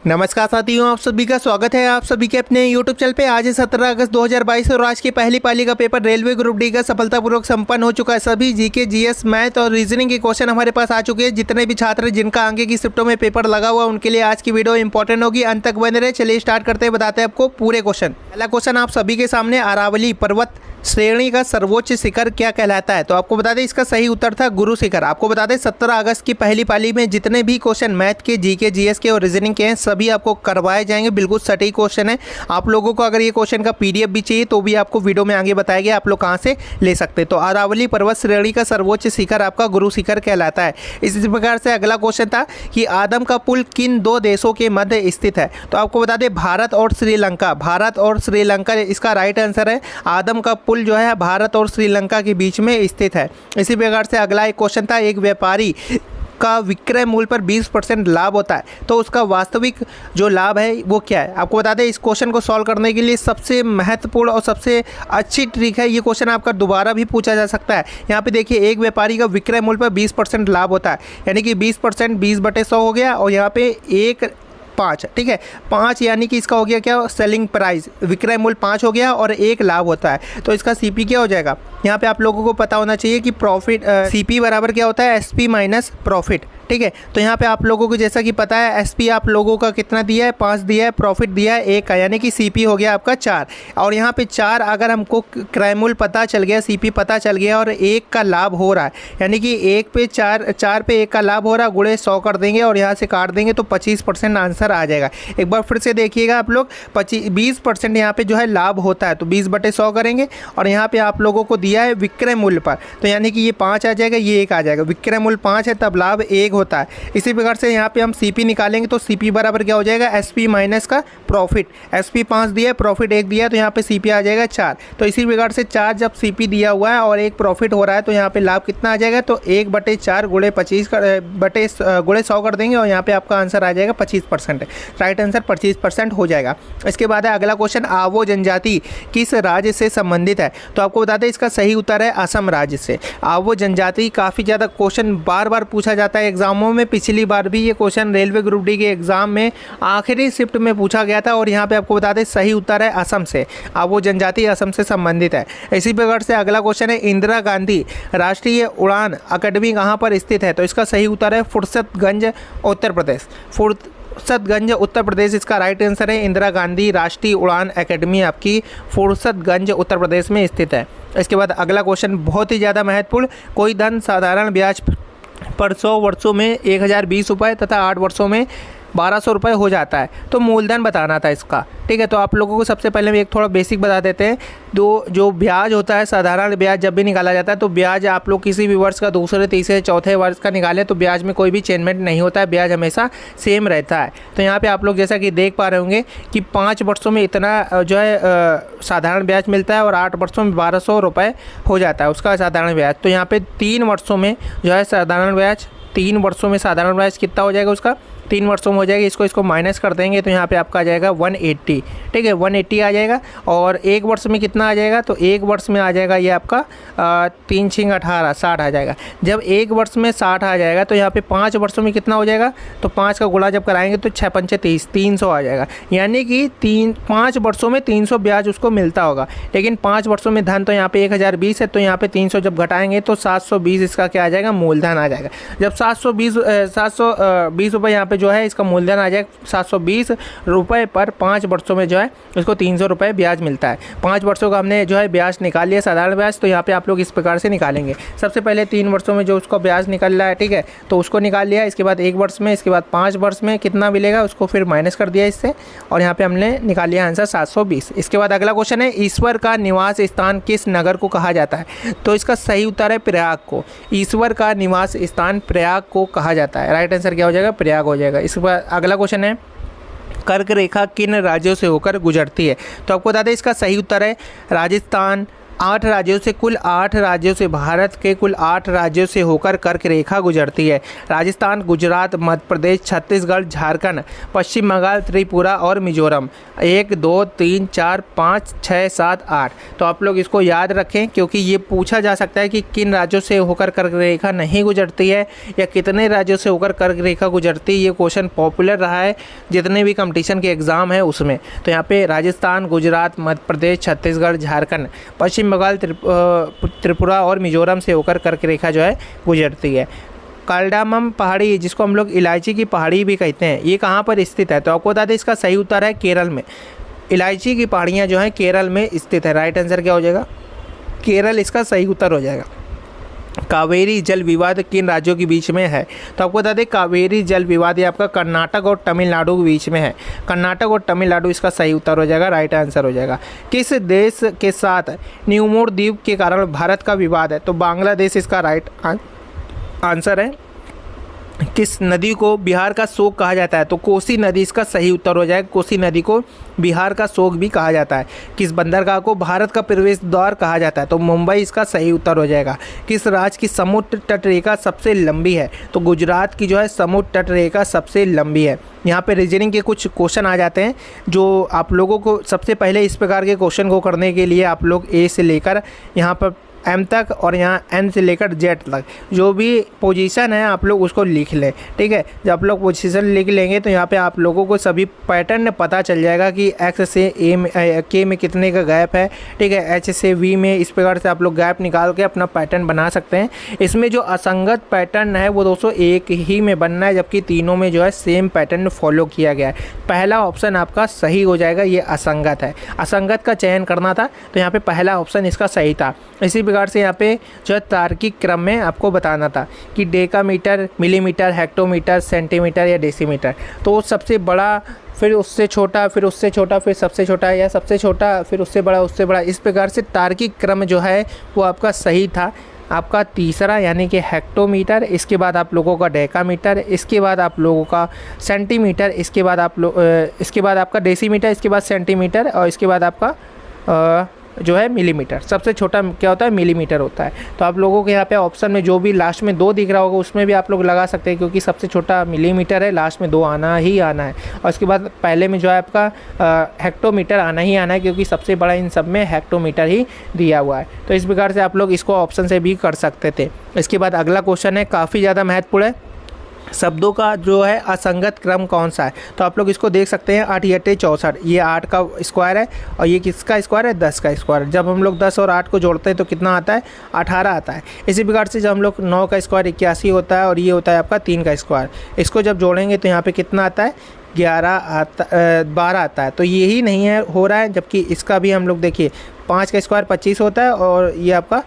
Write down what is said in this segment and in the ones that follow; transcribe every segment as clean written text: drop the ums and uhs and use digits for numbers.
नमस्कार साथियों, आप सभी का स्वागत है आप सभी के अपने YouTube चैनल पे। आज है 17 अगस्त 2022 और आज की पहली पाली का पेपर रेलवे ग्रुप डी का सफलतापूर्वक संपन्न हो चुका है। सभी जीके, जीएस, मैथ और रीजनिंग के क्वेश्चन हमारे पास आ चुके हैं। जितने भी छात्र जिनका आगे की शिफ्टों में पेपर लगा हुआ उनके लिए आज की वीडियो इंपॉर्टेंट होगी, अंत तक बने रहे। चलिए स्टार्ट करते हैं, बताते हैं आपको पूरे क्वेश्चन। पहला क्वेश्चन आप सभी के सामने, अरावली पर्वत श्रेणी का सर्वोच्च शिखर क्या कहलाता है? तो आपको बता दें इसका सही उत्तर था गुरु शिखर। आपको बता दें 17 अगस्त की पहली पाली में जितने भी क्वेश्चन मैथ के, जीके, जीएस के और रीजनिंग के हैं सभी आपको करवाए जाएंगे। बिल्कुल सटीक क्वेश्चन है। आप लोगों को अगर ये क्वेश्चन का पीडीएफ भी चाहिए तो भी आपको वीडियो में आगे बताया गया, आप लोग कहाँ से ले सकते हैं। तो अरावली पर्वत श्रेणी का सर्वोच्च शिखर आपका गुरु शिखर कहलाता है। इसी प्रकार से अगला क्वेश्चन था कि आदम का पुल किन दो देशों के मध्य स्थित है? तो आपको बता दें भारत और श्रीलंका। भारत और श्रीलंका इसका राइट आंसर है। आदम का पुल जो है भारत और श्रीलंका के बीच में स्थित है। इसी प्रकार से अगला एक क्वेश्चन था, एक व्यापारी का विक्रय मूल्य पर 20% लाभ होता है तो उसका वास्तविक जो लाभ है वो क्या है? आपको बता दें इस क्वेश्चन को सॉल्व करने के लिए सबसे महत्वपूर्ण और सबसे अच्छी ट्रिक है। ये क्वेश्चन आपका दोबारा भी पूछा जा सकता है। यहाँ पे देखिए, एक व्यापारी का विक्रय मूल्य पर 20% लाभ होता है, यानी कि 20% 20/100 हो गया और यहाँ पे 5, ठीक है, 5 यानी कि इसका हो गया क्या, सेलिंग प्राइस, विक्रय मूल्य 5 हो गया और 1 लाभ होता है तो इसका सीपी क्या हो जाएगा? यहाँ पे आप लोगों को पता होना चाहिए कि प्रॉफिट सीपी बराबर क्या होता है, एसपी माइनस प्रॉफिट, ठीक है। तो यहाँ पे आप लोगों को जैसा कि पता है एसपी आप लोगों का कितना दिया है, 5 दिया है, प्रॉफिट दिया है 1 का, यानी कि सीपी हो गया आपका 4। और यहाँ पे 4 अगर हमको क्रय मूल्य पता चल गया, सीपी पता चल गया और 1 का लाभ हो रहा है, यानी कि 1 पे 4 पे 1 का लाभ हो रहा है, गुणे 100 कर देंगे और यहाँ से काट देंगे तो 25% आंसर आ जाएगा। एक बार फिर से देखिएगा आप लोग, 20% यहाँ पे जो है लाभ होता है तो 20/100 करेंगे और यहाँ पे आप लोगों को दिया है विक्रय मूल्य पर, तो यानी कि ये 5 आ जाएगा, ये 1 आ जाएगा। विक्रय मूल्य 5 है तब लाभ 1 होता है। इसी प्रकार से यहाँ पे हम सीपी निकालेंगे तो सीपी बराबर क्या हो जाएगा, एसपी माइनस का प्रॉफिट। एसपी 5 दिया है, प्रॉफिट 1 दिया है तो यहाँ पे सीपी आ जाएगा 4। तो इसी प्रकार से 4 जब सीपी दिया हुआ है और 1 प्रॉफिट हो रहा है तो यहाँ पे लाभ कितना आ जाएगा, तो 1/4 गुणे 100 कर देंगे और यहाँ पे आपका आंसर आ जाएगा 25%। राइट आंसर 25% हो जाएगा। इसके बाद है अगला क्वेश्चन, आवो जनजाति किस राज्य से संबंधित है? तो आपको बता दें इसका सही उत्तर है असम राज्य से। आवो जनजाति काफ़ी ज़्यादा क्वेश्चन बार बार पूछा जाता है एग्जामों में। पिछली बार भी ये क्वेश्चन रेलवे ग्रुप डी के एग्जाम में आखिरी शिफ्ट में पूछा गया था और यहाँ पे आपको बता दें सही उत्तर है असम से। आवो जनजाति असम से संबंधित है। इसी प्रकार से अगला क्वेश्चन है, इंदिरा गांधी राष्ट्रीय उड़ान अकेडमी कहाँ पर स्थित है? तो इसका सही उत्तर है फुर्सतगंज उत्तर प्रदेश। फुर्सतगंज उत्तर प्रदेश इसका राइट आंसर है। इंदिरा गांधी राष्ट्रीय उड़ान एकेडमी आपकी फुर्सतगंज उत्तर प्रदेश में स्थित है। इसके बाद अगला क्वेश्चन बहुत ही ज़्यादा महत्वपूर्ण, कोई धन साधारण ब्याज पर 100 वर्षों में 1020 रुपये तथा 8 वर्षों में 1200 रुपये हो जाता है तो मूलधन बताना था इसका, ठीक है। तो आप लोगों को सबसे पहले एक थोड़ा बेसिक बता देते हैं। जो ब्याज होता है, साधारण ब्याज जब भी निकाला जाता है तो ब्याज आप लोग किसी भी वर्ष का दूसरे, तीसरे, चौथे वर्ष का निकालें तो ब्याज में कोई भी चेंजमेंट नहीं होता है, ब्याज हमेशा सेम रहता है। तो यहाँ पे आप लोग जैसा कि देख पा रहे होंगे कि 5 वर्षों में इतना जो है साधारण ब्याज मिलता है और 8 वर्षों में 1200 रुपये हो जाता है उसका साधारण ब्याज। तो यहाँ पे 3 वर्षों में जो है साधारण ब्याज, 3 वर्षों में साधारण ब्याज कितना हो जाएगा उसका, 3 वर्षों में हो जाएगी। इसको माइनस कर देंगे तो यहाँ पे आपका आ जाएगा 180, ठीक है, 180 आ जाएगा। और 1 वर्ष में कितना आ जाएगा, तो 1 वर्ष में आ जाएगा ये आपका 3 × 18 60 आ जाएगा। जब 1 वर्ष में 60 आ जाएगा तो यहाँ पे 5 वर्षों में कितना हो जाएगा, तो 5 का गुणा जब कराएंगे तो 6 × 5 = 30, 300 आ जाएगा। यानी कि 5 वर्षों में 300 ब्याज उसको मिलता होगा, लेकिन 5 वर्षों में धन तो यहाँ पे 1020 है तो यहाँ पे 300 जब घटाएंगे तो 720 इसका क्या आ जाएगा, मूलधन आ जाएगा। जब 720 रुपये यहाँ पे जो है इसका मूलधन आ जाएगा 720 रुपये पर 5 वर्षों में जो है इसको 300 रुपये ब्याज मिलता है। 5 वर्षों का हमने जो है ब्याज निकाल लिया, साधारण ब्याज। तो यहाँ पे आप लोग इस प्रकार से निकालेंगे। सबसे पहले 3 वर्षों में जो उसका ब्याज निकल रहा है, ठीक है, तो उसको निकाल लिया। इसके बाद 1 वर्ष में, इसके बाद 5 वर्ष में कितना मिलेगा उसको फिर माइनस कर दिया इससे और यहाँ पे हमने निकाल लिया आंसर 720। इसके बाद अगला क्वेश्चन है, ईश्वर का निवास स्थान किस नगर को कहा जाता है? तो इसका सही उत्तर है प्रयाग को। ईश्वर का निवास स्थान प्रयाग को कहा जाता है। राइट आंसर क्या हो जाएगा, प्रयाग हो जाएगा। इसके बाद अगला क्वेश्चन है, कर्क रेखा किन राज्यों से होकर गुजरती है? तो आपको बता दें इसका सही उत्तर है राजस्थान, 8 राज्यों से भारत के कुल 8 राज्यों से होकर कर्क रेखा गुजरती है। राजस्थान, गुजरात, मध्य प्रदेश, छत्तीसगढ़, झारखंड, पश्चिम बंगाल, त्रिपुरा और मिजोरम। 1 2 3 4 5 6 7 8। तो आप लोग इसको याद रखें क्योंकि ये पूछा जा सकता है कि किन राज्यों से होकर कर्क रेखा नहीं गुजरती है या कितने राज्यों से होकर कर्क रेखा गुजरती है। ये क्वेश्चन पॉपुलर रहा है जितने भी कंपटीशन के एग्ज़ाम है उसमें। तो यहाँ पे राजस्थान, गुजरात, मध्य प्रदेश, छत्तीसगढ़, झारखंड, पश्चिम बंगाल, त्रिपुरा और मिजोरम से होकर कर्क रेखा जो है गुजरती है। कार्डामम पहाड़ी, जिसको हम लोग इलायची की पहाड़ी भी कहते हैं, ये कहाँ पर स्थित है? तो आपको बता दें इसका सही उत्तर है केरल में। इलायची की पहाड़ियाँ जो हैं केरल में स्थित है। राइट आंसर क्या हो जाएगा? केरल इसका सही उत्तर हो जाएगा। कावेरी जल विवाद किन राज्यों के बीच में है? तो आपको बता दें कावेरी जल विवाद ये आपका कर्नाटक और तमिलनाडु के बीच में है। कर्नाटक और तमिलनाडु इसका सही उत्तर हो जाएगा। राइट आंसर हो जाएगा। किस देश के साथ न्यूमोर द्वीप के कारण भारत का विवाद है? तो बांग्लादेश इसका राइट आंसर है। किस नदी को बिहार का शोक कहा जाता है? तो कोसी नदी इसका सही उत्तर हो जाएगा। कोसी नदी को बिहार का शोक भी कहा जाता है। किस बंदरगाह को भारत का प्रवेश द्वार कहा जाता है? तो मुंबई इसका सही उत्तर हो जाएगा। किस राज्य की समुद्र तट रेखा सबसे लंबी है? तो गुजरात की जो है समुद्र तट रेखा सबसे लंबी है। यहाँ पे रीजनिंग के कुछ क्वेश्चन आ जाते हैं जो आप लोगों को सबसे पहले इस प्रकार के क्वेश्चन को करने के लिए आप लोग ए से लेकर यहाँ पर एम तक और यहाँ एन से लेकर जेड तक जो भी पोजीशन है आप लोग उसको लिख लें। ठीक है, जब आप लोग पोजीशन लिख लेंगे तो यहाँ पे आप लोगों को सभी पैटर्न पता चल जाएगा कि एक्स से ए में के में कितने का गैप है। ठीक है, एच से वी में इस प्रकार से आप लोग गैप निकाल के अपना पैटर्न बना सकते हैं। इसमें जो असंगत पैटर्न है वो दोस्तों एक ही में बनना है, जबकि तीनों में जो है सेम पैटर्न फॉलो किया गया है। पहला ऑप्शन आपका सही हो जाएगा, ये असंगत है। असंगत का चयन करना था तो यहाँ पे पहला ऑप्शन इसका सही था। इसी प्रकार से यहाँ पे जो है तार्किक क्रम में आपको बताना था कि डेकामीटर, मिलीमीटर, हेक्टोमीटर, सेंटीमीटर या डेसीमीटर। तो सबसे बड़ा, फिर उससे छोटा, फिर उससे छोटा, फिर सबसे छोटा या सबसे छोटा, फिर उससे बड़ा, उससे बड़ा, इस प्रकार से तार्किक क्रम जो है वो आपका सही था। आपका तीसरा यानी कि हेक्टोमीटर, इसके बाद आप लोगों का डेकामीटर, इसके बाद आप लोगों का सेंटीमीटर, इसके बाद आपका डेसीमीटर, इसके बाद सेंटीमीटर और इसके बाद आपका जो है मिलीमीटर। सबसे छोटा क्या होता है? मिलीमीटर होता है। तो आप लोगों के यहाँ पे ऑप्शन में जो भी लास्ट में 2 दिख रहा होगा उसमें भी आप लोग लगा सकते हैं क्योंकि सबसे छोटा मिलीमीटर है, लास्ट में 2 आना ही आना है। और इसके बाद पहले में जो है आपका हेक्टोमीटर आना ही आना है क्योंकि सबसे बड़ा इन सब में हेक्टोमीटर ही दिया हुआ है। तो इस प्रकार से आप लोग इसको ऑप्शन से भी कर सकते थे। इसके बाद अगला क्वेश्चन है, काफ़ी ज़्यादा महत्वपूर्ण है। शब्दों का जो है असंगत क्रम कौन सा है? तो आप लोग इसको देख सकते हैं। 8 × 8 = 64, ये 8 का स्क्वायर है और ये किसका स्क्वायर है? 10 का स्क्वायर। जब हम लोग 10 और 8 को जोड़ते हैं तो कितना आता है? 18 आता है। इसी प्रकार से जब हम लोग 9 का स्क्वायर 81 होता है और ये होता है आपका 3 का स्क्वायर। इसको जब जोड़ेंगे तो यहाँ पे कितना आता है? 12 आता है। तो यही नहीं है हो रहा है, जबकि इसका भी हम लोग देखिए 5 का स्क्वायर 25 होता है और ये आपका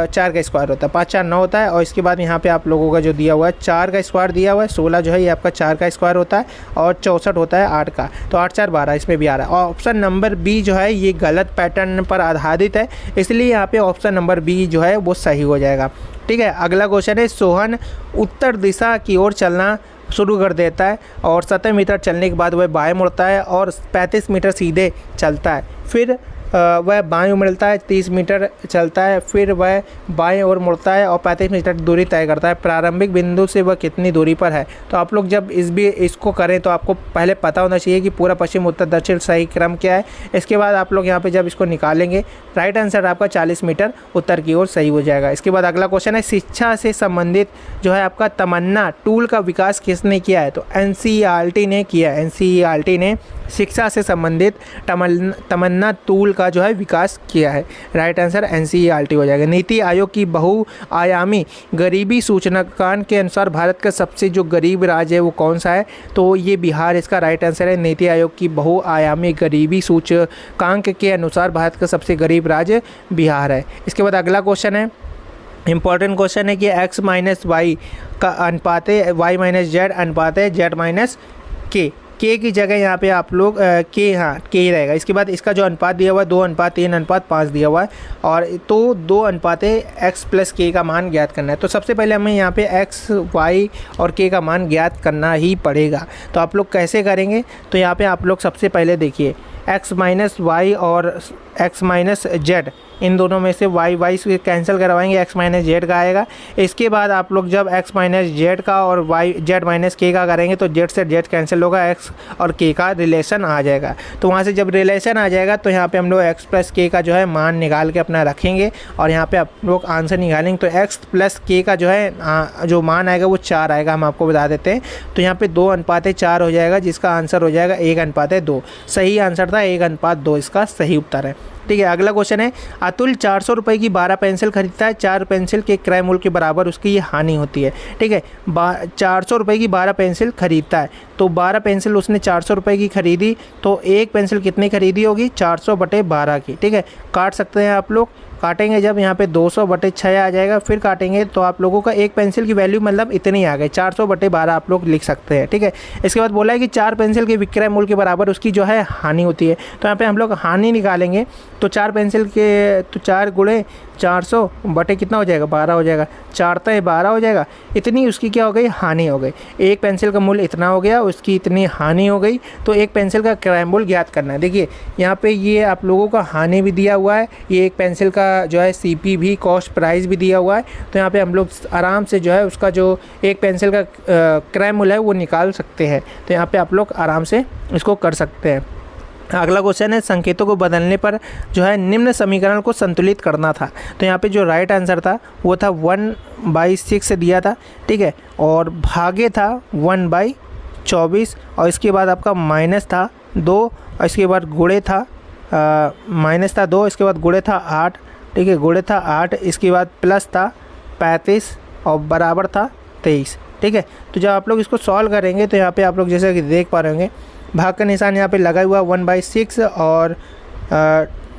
4 का स्क्वायर होता है। 5 4 9 होता है और इसके बाद यहाँ पे आप लोगों का जो दिया हुआ है 4 का स्क्वायर दिया हुआ है। 16 जो है ये आपका 4 का स्क्वायर होता है और 64 होता है 8 का। तो 8 4 12 इसमें भी आ रहा है। और ऑप्शन नंबर बी जो है ये गलत पैटर्न पर आधारित है, इसलिए यहाँ पे ऑप्शन नंबर बी जो है वो सही हो जाएगा। ठीक है, अगला क्वेश्चन है, सोहन उत्तर दिशा की ओर चलना शुरू कर देता है और 70 मीटर चलने के बाद वह बाएं मुड़ता है और 35 मीटर सीधे चलता है। फिर वह बाएं मुड़ता है, 30 मीटर चलता है, फिर वह बाएं ओर मुड़ता है और 35 मीटर दूरी तय करता है। प्रारंभिक बिंदु से वह कितनी दूरी पर है? तो आप लोग जब इसको करें तो आपको पहले पता होना चाहिए कि पूरा पश्चिम उत्तर दक्षिण सही क्रम क्या है। इसके बाद आप लोग यहाँ पे जब इसको निकालेंगे राइट आंसर आपका 40 मीटर उत्तर की ओर सही हो जाएगा। इसके बाद अगला क्वेश्चन है, शिक्षा से संबंधित जो है आपका तमन्ना टूल का विकास किसने किया है? तो NCERT ने किया है। NCERT ने शिक्षा से संबंधित तमन्ना टूल का जो है विकास किया है। राइट आंसर NCERT हो जाएगा। नीति आयोग की बहुआयामी गरीबी सूचकांक के अनुसार भारत का सबसे जो गरीब राज्य है वो कौन सा है? तो ये बिहार इसका राइट आंसर है। नीति आयोग की बहुआयामी गरीबी सूचकांक के अनुसार भारत का सबसे गरीब राज्य बिहार है। इसके बाद अगला क्वेश्चन है, इंपॉर्टेंट क्वेश्चन है कि x - y का अनुपात है y - z अनुपात है z - k। के की जगह यहाँ पे आप लोग के ही रहेगा। इसके बाद इसका जो अनुपात दिया हुआ है 2:3:5 दिया हुआ है और तो 2:1 x + k का मान ज्ञात करना है। तो सबसे पहले हमें यहाँ पे x, y और k का मान ज्ञात करना ही पड़ेगा। तो आप लोग कैसे करेंगे? तो यहाँ पे आप लोग सबसे पहले देखिए x - y और x - z इन दोनों में से वाई वाई से कैंसिल करवाएंगे, एक्स माइनस जेड का आएगा। इसके बाद आप लोग जब एक्स माइनस जेड का और वाई जेड माइनस के का करेंगे तो जेड से जेड कैंसिल होगा, एक्स और के का रिलेशन आ जाएगा। तो वहाँ से जब रिलेशन आ जाएगा तो यहाँ पे हम लोग एक्स प्लस के का जो है मान निकाल के अपना रखेंगे और यहाँ पे आप लोग आंसर निकालेंगे। तो एक्स प्लस के का जो है जो मान आएगा वो 4 आएगा, हम आपको बता देते हैं। तो यहाँ पे 2:4 हो जाएगा, जिसका आंसर हो जाएगा 1:2। सही आंसर था 1:2, इसका सही उत्तर है। ठीक है, अगला क्वेश्चन है, अतुल 400 रुपये की 12 पेंसिल खरीदता है, 4 पेंसिल के क्रय मूल्य के बराबर उसकी ये हानि होती है। ठीक है, 400 रुपये की 12 पेंसिल खरीदता है, तो 12 पेंसिल उसने 400 रुपये की खरीदी, तो एक पेंसिल कितनी खरीदी होगी? 400/12 की। ठीक है, काट सकते हैं आप लोग, काटेंगे जब यहाँ पे 200/6 आ जाएगा, फिर काटेंगे तो आप लोगों का एक पेंसिल की वैल्यू मतलब इतनी आ गई, 400/12 आप लोग लिख सकते हैं। ठीक है, इसके बाद बोला है कि 4 पेंसिल के विक्रय मूल्य के बराबर उसकी जो है हानि होती है। तो यहाँ पे हम लोग हानि निकालेंगे, तो 4 पेंसिल के तो 4 गुणे 400 बटे कितना हो जाएगा? 12 हो जाएगा, 4×12 हो जाएगा। इतनी उसकी क्या हो गई? हानि हो गई। एक पेंसिल का मूल्य इतना हो गया, उसकी इतनी हानि हो गई। तो एक पेंसिल का क्रय मूल्य ज्ञात करना है। देखिए यहाँ पे ये आप लोगों का हानि भी दिया हुआ है, ये एक पेंसिल का जो है CP भी, कॉस्ट प्राइस भी दिया हुआ है। तो यहाँ पे हम लोग आराम से जो है उसका जो एक पेंसिल का क्रय मूल्य है वो निकाल सकते हैं। तो यहाँ पे आप लोग आराम से इसको कर सकते हैं। अगला क्वेश्चन है, संकेतों को बदलने पर जो है निम्न समीकरण को संतुलित करना था। तो यहाँ पे जो राइट आंसर था वो था 1/6 से दिया था। ठीक है, और भागे था 1/24, और इसके बाद आपका माइनस था 2, और इसके बाद गुणे था माइनस था 2, इसके बाद गुणे था 8। ठीक है, गुणे था 8, इसके बाद प्लस था 35 और बराबर था 23। ठीक है, तो जब आप लोग इसको सॉल्व करेंगे तो यहाँ पे आप लोग जैसे कि देख पा रहे होंगे भाग का निशान यहाँ पे लगा हुआ 1/6 और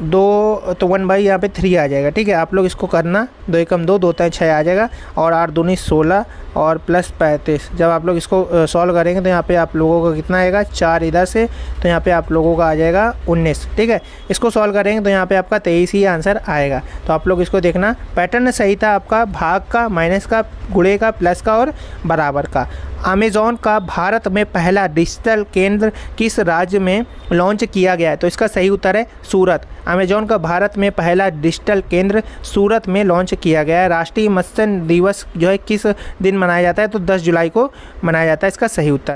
2, तो 1 यहाँ पे 3 आ जाएगा। ठीक है, आप लोग इसको करना, 2 एकम 2, 2 3 6 आ जाएगा, और 8 दूनी 16 और प्लस 35। जब आप लोग इसको सॉल्व करेंगे तो यहाँ पे आप लोगों का कितना आएगा? 4 इधर से, तो यहाँ पे आप लोगों का आ जाएगा 19। ठीक है, इसको सॉल्व करेंगे तो यहाँ पे आपका 23 ही आंसर आएगा। तो आप लोग इसको देखना, पैटर्न सही था आपका, भाग का, माइनस का, गुणे का, प्लस का और बराबर का। अमेज़ॉन का भारत में पहला डिजिटल केंद्र किस राज्य में लॉन्च किया गया है? तो इसका सही उत्तर है सूरत। अमेज़ॉन का भारत में पहला डिजिटल केंद्र सूरत में लॉन्च किया गया है। राष्ट्रीय मत्स्य दिवस जो है किस दिन मनाया जाता है? तो 10 जुलाई को मनाया जाता है, इसका सही उत्तर।